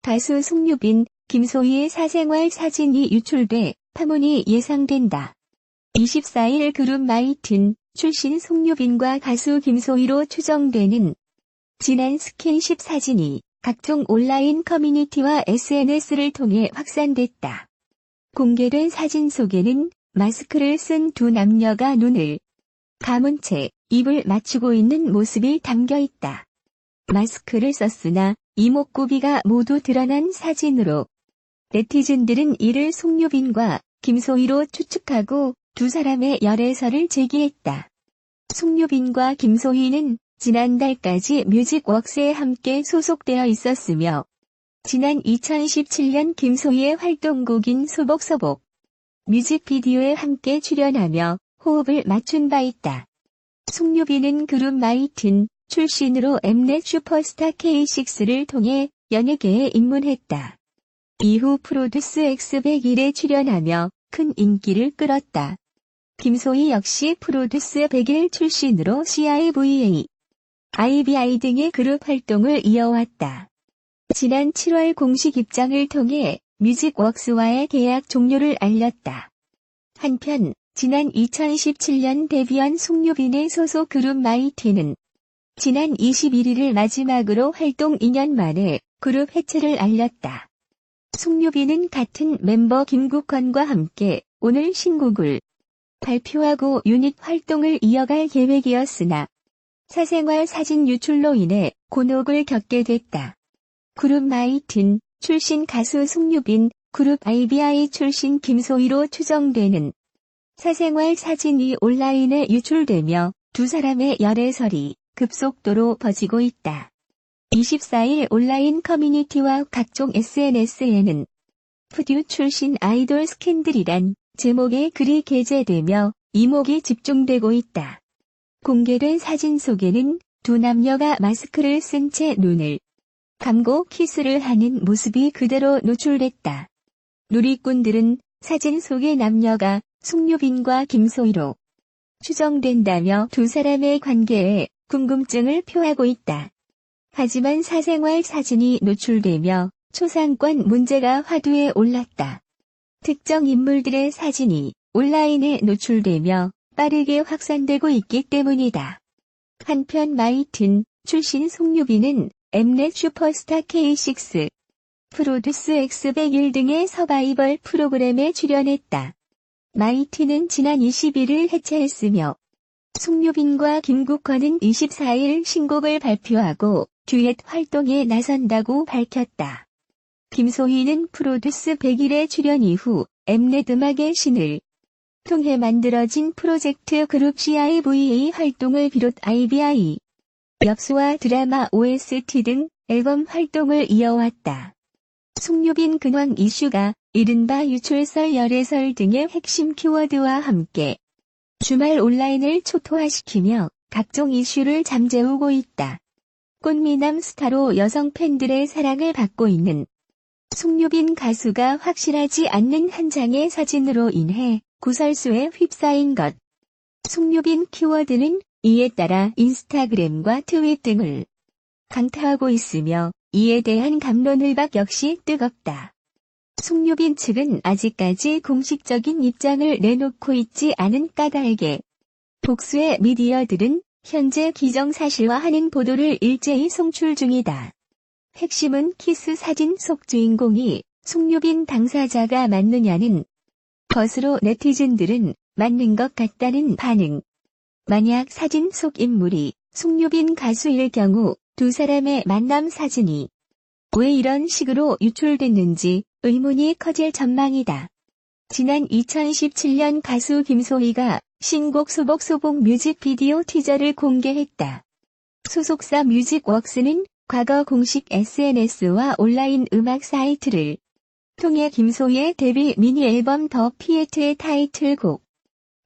가수 송유빈, 김소희의 사생활 사진이 유출돼 파문이 예상된다. 24일 그룹 마이튼 출신 송유빈과 가수 김소희로 추정되는 지난 스킨십 사진이 각종 온라인 커뮤니티와 SNS를 통해 확산됐다. 공개된 사진 속에는 마스크를 쓴 두 남녀가 눈을 감은 채 입을 맞추고 있는 모습이 담겨 있다. 마스크를 썼으나 이목구비가 모두 드러난 사진으로 네티즌들은 이를 송유빈과 김소희로 추측하고 두 사람의 열애설을 제기했다. 송유빈과 김소희는 지난달까지 뮤직웍스에 함께 소속되어 있었으며 지난 2017년 김소희의 활동곡인 소복소복 뮤직비디오에 함께 출연하며 호흡을 맞춘 바 있다. 송유빈은 그룹 마이튼 출신으로 엠넷 슈퍼스타 K6를 통해 연예계에 입문했다. 이후 프로듀스 X101에 출연하며 큰 인기를 끌었다. 김소희 역시 프로듀스 101 출신으로 CIVA, IBI 등의 그룹 활동을 이어왔다. 지난 7월 공식 입장을 통해 뮤직웍스와의 계약 종료를 알렸다. 한편 지난 2017년 데뷔한 송유빈의 소속 그룹 마이틴은 지난 21일을 마지막으로 활동 2년 만에 그룹 해체를 알렸다. 송유빈은 같은 멤버 김국헌과 함께 오늘 신곡을 발표하고 유닛 활동을 이어갈 계획이었으나 사생활 사진 유출로 인해 곤혹을 겪게 됐다. 그룹 마이튼 출신 가수 송유빈, 그룹 IBI 출신 김소희로 추정되는 사생활 사진이 온라인에 유출되며 두 사람의 열애설이 급속도로 퍼지고 있다. 24일 온라인 커뮤니티와 각종 SNS에는 푸듀 출신 아이돌 스캔들이란 제목의 글이 게재되며 이목이 집중되고 있다. 공개된 사진 속에는 두 남녀가 마스크를 쓴 채 눈을 감고 키스를 하는 모습이 그대로 노출됐다. 누리꾼들은 사진 속의 남녀가 송유빈과 김소희로 추정된다며 두 사람의 관계에 궁금증을 표하고 있다. 하지만 사생활 사진이 노출되며 초상권 문제가 화두에 올랐다. 특정 인물들의 사진이 온라인에 노출되며 빠르게 확산되고 있기 때문이다. 한편 마이튼 출신 송유빈은 엠넷 슈퍼스타 K6, 프로듀스 X101 등의 서바이벌 프로그램에 출연했다. 마이튼은 지난 21일 해체했으며 송유빈과 김국헌은 24일 신곡을 발표하고 듀엣 활동에 나선다고 밝혔다. 김소희는 프로듀스 101에 출연 이후 엠넷 음악의 신을 통해 만들어진 프로젝트 그룹 CIVA 활동을 비롯 IBI, 엽소와 드라마 OST 등 앨범 활동을 이어왔다. 송유빈 근황 이슈가 이른바 유출설 열애설 등의 핵심 키워드와 함께 주말 온라인을 초토화시키며 각종 이슈를 잠재우고 있다. 꽃미남 스타로 여성 팬들의 사랑을 받고 있는 송유빈 가수가 확실하지 않는 한 장의 사진으로 인해 구설수에 휩싸인 것. 송유빈 키워드는 이에 따라 인스타그램과 트윗 등을 강타하고 있으며 이에 대한 갑론을박 역시 뜨겁다. 송유빈 측은 아직까지 공식적인 입장을 내놓고 있지 않은 까닭에 복수의 미디어들은 현재 기정사실화하는 보도를 일제히 송출 중이다. 핵심은 키스 사진 속 주인공이 송유빈 당사자가 맞느냐는 것으로 네티즌들은 맞는 것 같다는 반응. 만약 사진 속 인물이 송유빈 가수일 경우 두 사람의 만남 사진이 왜 이런 식으로 유출됐는지 의문이 커질 전망이다. 지난 2017년 가수 김소희가 신곡 소복소복 뮤직비디오 티저를 공개했다. 소속사 뮤직웍스는 과거 공식 SNS와 온라인 음악 사이트를 통해 김소희의 데뷔 미니 앨범 더 피에트의 타이틀곡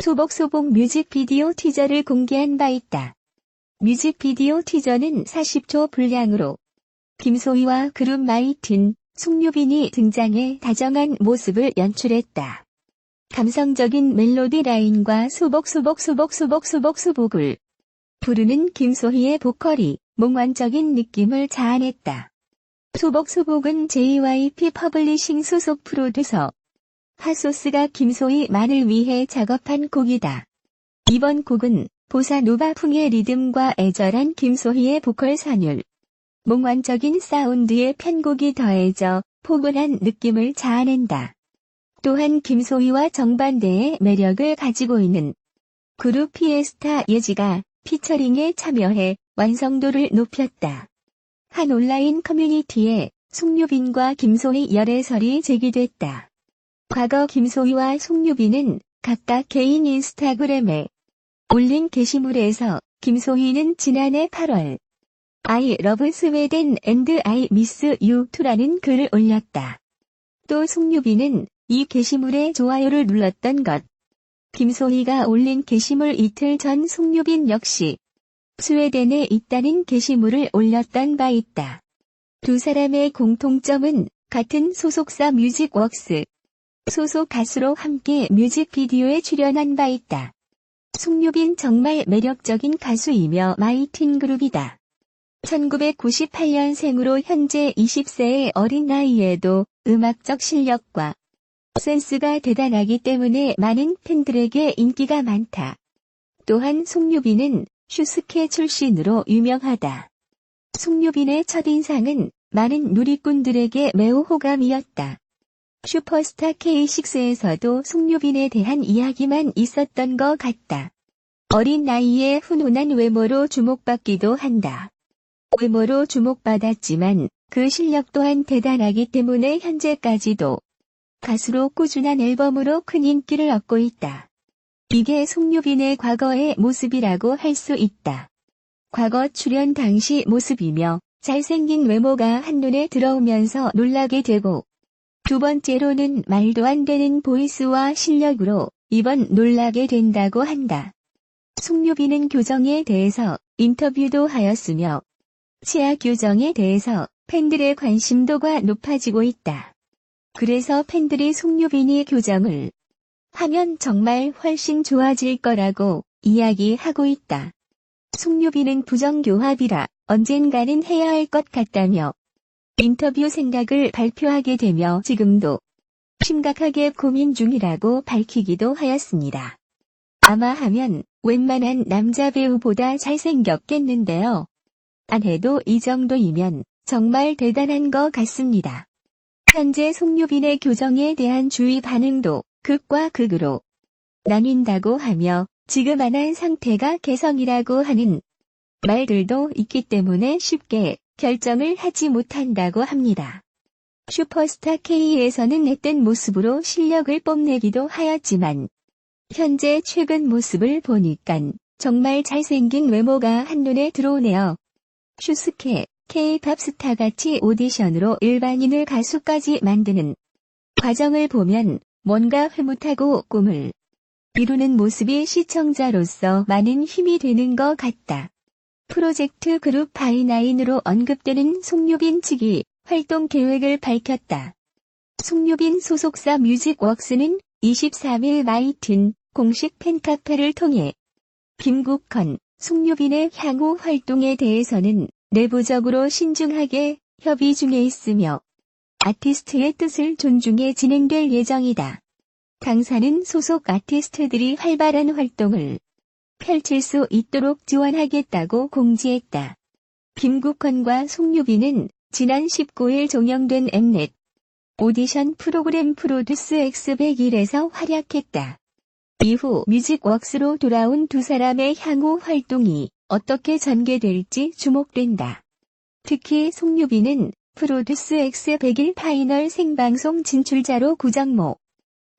소복소복 뮤직비디오 티저를 공개한 바 있다. 뮤직비디오 티저는 40초 분량으로 김소희와 그룹 마이튼, 송유빈이 등장해 다정한 모습을 연출했다. 감성적인 멜로디 라인과 소복소복을 부르는 김소희의 보컬이 몽환적인 느낌을 자아냈다. 소복은 JYP 퍼블리싱 소속 프로듀서 핫소스가 김소희만을 위해 작업한 곡이다. 이번 곡은 보사노바풍의 리듬과 애절한 김소희의 보컬 선율, 몽환적인 사운드의 편곡이 더해져 포근한 느낌을 자아낸다. 또한 김소희와 정반대의 매력을 가지고 있는 그룹 피에스타 예지가 피처링에 참여해 완성도를 높였다. 한 온라인 커뮤니티에 송유빈과 김소희 열애설이 제기됐다. 과거 김소희와 송유빈은 각각 개인 인스타그램에 올린 게시물에서 김소희는 지난해 8월 I love Sweden and I miss you to라는 글을 올렸다. 또 송유빈은 이 게시물에 좋아요를 눌렀던 것. 김소희가 올린 게시물 이틀 전 송유빈 역시 스웨덴에 있다는 게시물을 올렸던 바 있다. 두 사람의 공통점은 같은 소속사 뮤직웍스 소속 가수로 함께 뮤직비디오에 출연한 바 있다. 송유빈 정말 매력적인 가수이며 마이틴 그룹이다. 1998년생으로 현재 20세의 어린 나이에도 음악적 실력과 센스가 대단하기 때문에 많은 팬들에게 인기가 많다. 또한 송유빈은 슈스케 출신으로 유명하다. 송유빈의 첫인상은 많은 누리꾼들에게 매우 호감이었다. 슈퍼스타 K6에서도 송유빈에 대한 이야기만 있었던 것 같다. 어린 나이에 훈훈한 외모로 주목받기도 한다. 외모로 주목받았지만 그 실력 또한 대단하기 때문에 현재까지도 가수로 꾸준한 앨범으로 큰 인기를 얻고 있다. 이게 송유빈의 과거의 모습이라고 할 수 있다. 과거 출연 당시 모습이며 잘생긴 외모가 한눈에 들어오면서 놀라게 되고 두 번째로는 말도 안 되는 보이스와 실력으로 이번 놀라게 된다고 한다. 송유빈은 교정에 대해서 인터뷰도 하였으며 치아 교정에 대해서 팬들의 관심도가 높아지고 있다. 그래서 팬들이 송유빈이 교정을 하면 정말 훨씬 좋아질 거라고 이야기하고 있다. 송유빈은 부정교합이라 언젠가는 해야 할 것 같다며 인터뷰 생각을 발표하게 되며 지금도 심각하게 고민 중이라고 밝히기도 하였습니다. 아마 하면 웬만한 남자 배우보다 잘생겼겠는데요. 안 해도 이 정도이면 정말 대단한 것 같습니다. 현재 송유빈의 교정에 대한 주위 반응도 극과 극으로 나뉜다고 하며 지금 안한 상태가 개성이라고 하는 말들도 있기 때문에 쉽게 결정을 하지 못한다고 합니다. 슈퍼스타 K에서는 앳된 모습으로 실력을 뽐내기도 하였지만 현재 최근 모습을 보니깐 정말 잘생긴 외모가 한눈에 들어오네요. 슈스케, K-팝 스타같이 오디션으로 일반인을 가수까지 만드는 과정을 보면 뭔가 흐뭇하고 꿈을 이루는 모습이 시청자로서 많은 힘이 되는 것 같다. 프로젝트 그룹 바이나인으로 언급되는 송유빈 측이 활동 계획을 밝혔다. 송유빈 소속사 뮤직웍스는 23일 마이튼 공식 팬카페를 통해 김국헌, 송유빈의 향후 활동에 대해서는 내부적으로 신중하게 협의 중에 있으며 아티스트의 뜻을 존중해 진행될 예정이다. 당사는 소속 아티스트들이 활발한 활동을 펼칠 수 있도록 지원하겠다고 공지했다. 김국헌과 송유빈은 지난 19일 종영된 엠넷 오디션 프로그램 프로듀스 X101에서 활약했다. 이후 뮤직웍스로 돌아온 두 사람의 향후 활동이 어떻게 전개될지 주목된다. 특히 송유빈은 프로듀스 X101 파이널 생방송 진출자로 구정모,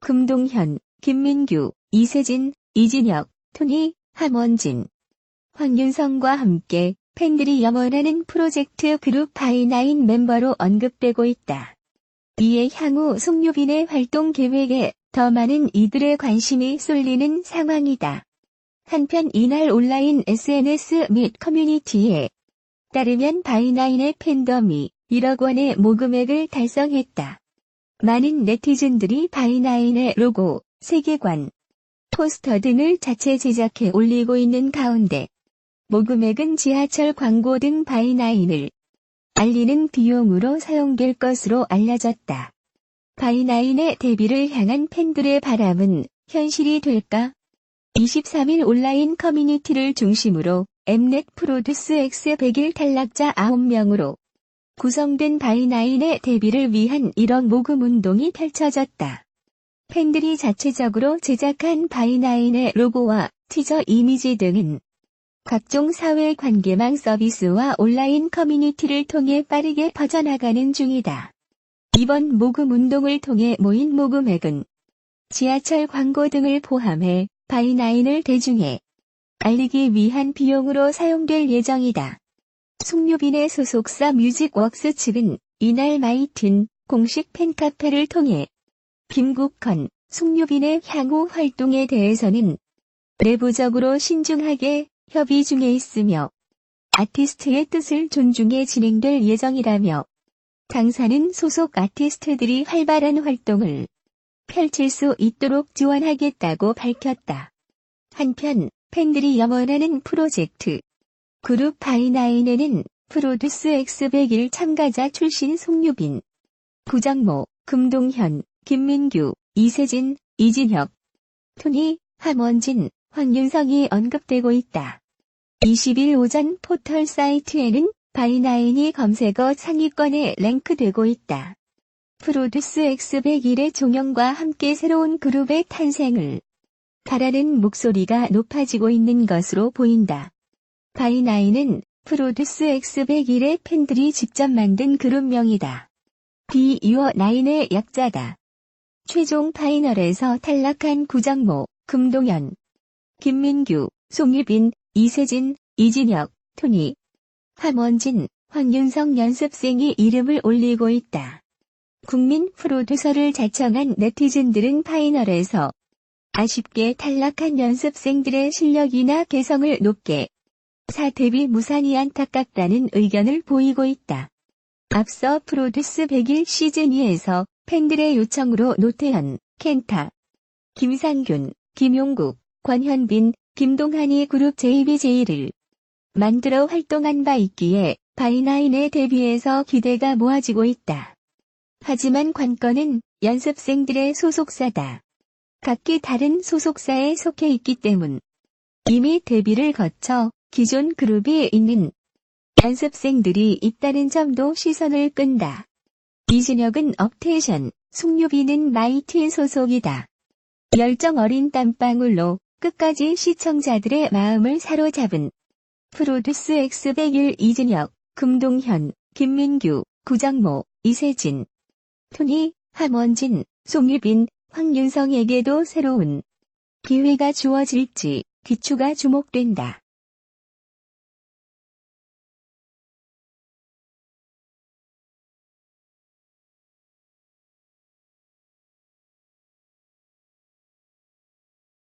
금동현, 김민규, 이세진, 이진혁, 토니, 함원진, 황윤성과 함께 팬들이 염원하는 프로젝트 그룹 바이나인 멤버로 언급되고 있다. 이에 향후 송유빈의 활동 계획에 더 많은 이들의 관심이 쏠리는 상황이다. 한편 이날 온라인 SNS 및 커뮤니티에 따르면 바이나인의 팬덤이 1억 원의 모금액을 달성했다. 많은 네티즌들이 바이나인의 로고, 세계관, 포스터 등을 자체 제작해 올리고 있는 가운데 모금액은 지하철 광고 등 바이나인을 알리는 비용으로 사용될 것으로 알려졌다. 바이나인의 데뷔를 향한 팬들의 바람은 현실이 될까? 23일 온라인 커뮤니티를 중심으로 엠넷 프로듀스 X 100일 탈락자 9명으로 구성된 바이나인의 데뷔를 위한 1억 모금 운동이 펼쳐졌다. 팬들이 자체적으로 제작한 바이나인의 로고와 티저 이미지 등은 각종 사회관계망 서비스와 온라인 커뮤니티를 통해 빠르게 퍼져나가는 중이다. 이번 모금 운동을 통해 모인 모금액은 지하철 광고 등을 포함해 바이나인을 대중에 알리기 위한 비용으로 사용될 예정이다. 송유빈의 소속사 뮤직웍스 측은 이날 마이틴 공식 팬카페를 통해 김국헌, 송유빈의 향후 활동에 대해서는 내부적으로 신중하게 협의 중에 있으며 아티스트의 뜻을 존중해 진행될 예정이라며 당사는 소속 아티스트들이 활발한 활동을 펼칠 수 있도록 지원하겠다고 밝혔다. 한편 팬들이 염원하는 프로젝트 그룹 바이나인에는 프로듀스 X 100일 참가자 출신 송유빈, 구정모, 금동현, 김민규, 이세진, 이진혁, 토니, 함원진, 황윤성이 언급되고 있다. 20일 오전 포털 사이트에는 바이나인이 검색어 상위권에 랭크되고 있다. 프로듀스 X 100일의 종영과 함께 새로운 그룹의 탄생을 바라는 목소리가 높아지고 있는 것으로 보인다. 바이나인은 프로듀스 X 100일의 팬들이 직접 만든 그룹명이다. Be Your Nine의 약자다. 최종 파이널에서 탈락한 구정모, 금동현, 김민규, 송유빈, 이세진, 이진혁, 토니, 함원진, 황윤성 연습생이 이름을 올리고 있다. 국민 프로듀서를 자청한 네티즌들은 파이널에서 아쉽게 탈락한 연습생들의 실력이나 개성을 높게 데뷔 무산이 안타깝다는 의견을 보이고 있다. 앞서 프로듀스 100일 시즌2에서 팬들의 요청으로 노태현, 켄타, 김상균, 김용국, 권현빈, 김동한이 그룹 JBJ를 만들어 활동한 바 있기에 바이나인의 데뷔에서 기대가 모아지고 있다. 하지만 관건은 연습생들의 소속사다. 각기 다른 소속사에 속해 있기 때문 이미 데뷔를 거쳐 기존 그룹이 있는 연습생들이 있다는 점도 시선을 끈다. 이진혁은 업테이션, 송유빈은 마이틴 소속이다. 열정 어린 땀방울로 끝까지 시청자들의 마음을 사로잡은 프로듀스 X 100일 이진혁, 금동현, 김민규, 구정모, 이세진, 토니, 함원진, 송유빈, 황윤성에게도 새로운 기회가 주어질지 귀추가 주목된다.